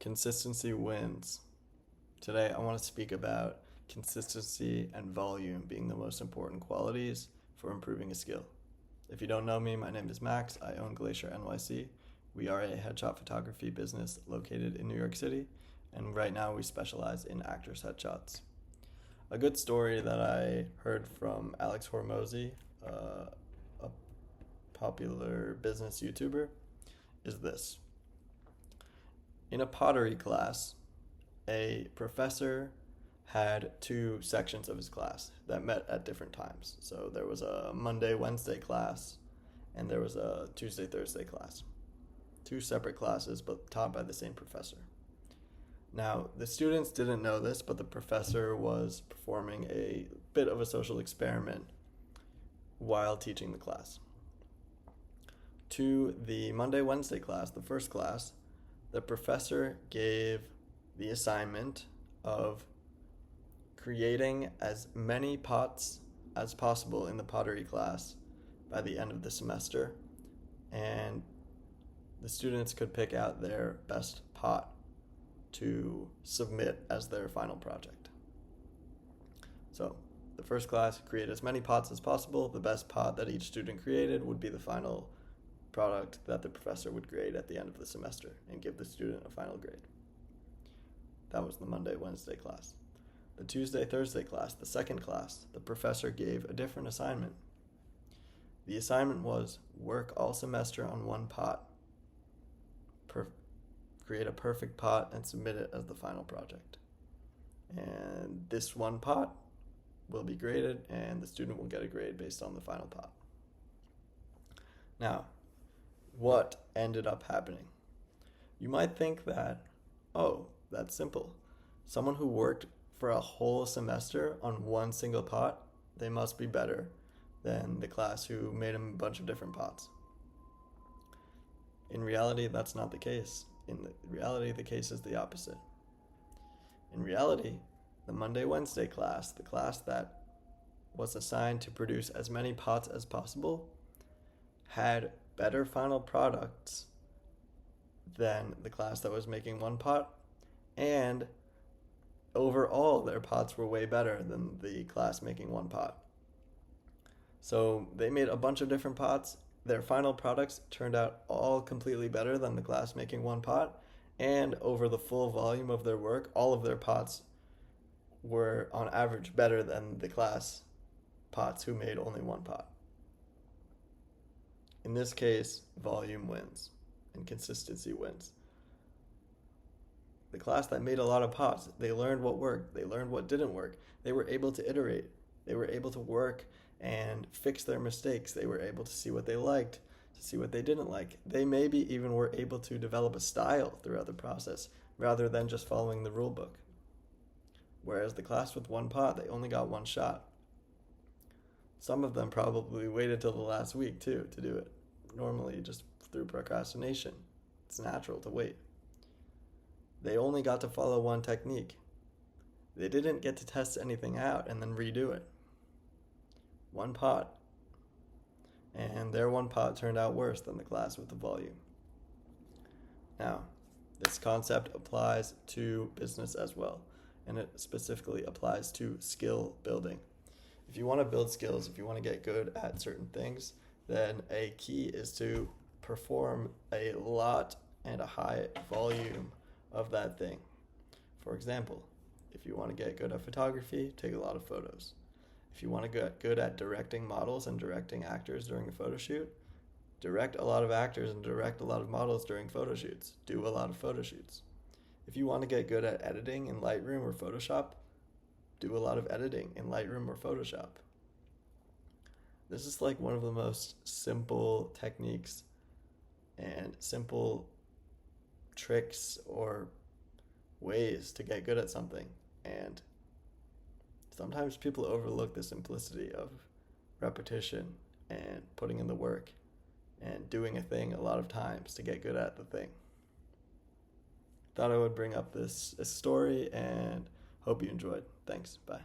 Consistency wins. Today, I want to speak about consistency and volume being the most important qualities for improving a skill. If you don't know me, my name is Max. I own Glacier NYC. We are a headshot photography business located in New York City, and right now we specialize in actors' headshots. A good story that I heard from Alex Hormozy, a popular business YouTuber, is this. In a pottery class, a professor had two sections of his class that met at different times. So there was a Monday, Wednesday class, and there was a Tuesday, Thursday class. Two separate classes, but taught by the same professor. Now, the students didn't know this, but the professor was performing a bit of a social experiment while teaching the class. To the Monday, Wednesday class, the first class, the professor gave the assignment of creating as many pots as possible in the pottery class by the end of the semester, and the students could pick out their best pot to submit as their final project. So the first class, create as many pots as possible. The best pot that each student created would be the final product that the professor would grade at the end of the semester and give the student a final grade. That was the Monday, Wednesday class. The Tuesday, Thursday class, the second class, the professor gave a different assignment. The assignment was work all semester on one pot, create a perfect pot and submit it as the final project. And this one pot will be graded and the student will get a grade based on the final pot. Now, what ended up happening? You might think that, oh, that's simple. Someone who worked for a whole semester on one single pot, they must be better than the class who made a bunch of different pots. In reality, that's not the case. In reality, the case is the opposite. In reality, the Monday, Wednesday class, the class that was assigned to produce as many pots as possible, had better final products than the class that was making one pot, and overall their pots were way better than the class making one pot. So they made a bunch of different pots. Their final products turned out all completely better than the class making one pot, and over the full volume of their work, all of their pots were on average better than the class pots who made only one pot. In this case, volume wins and consistency wins. The class that made a lot of pots, they learned what worked, they learned what didn't work. They were able to iterate. They were able to work and fix their mistakes. They were able to see what they liked, to see what they didn't like. They maybe even were able to develop a style throughout the process rather than just following the rule book. Whereas the class with one pot, they only got one shot. Some of them probably waited till the last week too to do it. Normally just through procrastination. It's natural to wait. They only got to follow one technique. They didn't get to test anything out and then redo it. One pot. And their one pot turned out worse than the class with the volume. Now, this concept applies to business as well, and it specifically applies to skill building. If you want to build skills, if you want to get good at certain things, then a key is to perform a lot and a high volume of that thing. For example, if you want to get good at photography, take a lot of photos. If you want to get good at directing models and directing actors during a photo shoot, direct a lot of actors and direct a lot of models during photo shoots. Do a lot of photo shoots. If you want to get good at editing in Lightroom or Photoshop, do a lot of editing in Lightroom or Photoshop. This is like one of the most simple techniques and simple tricks or ways to get good at something. And sometimes people overlook the simplicity of repetition and putting in the work and doing a thing a lot of times to get good at the thing. Thought I would bring up this story and hope you enjoyed. Thanks. Bye.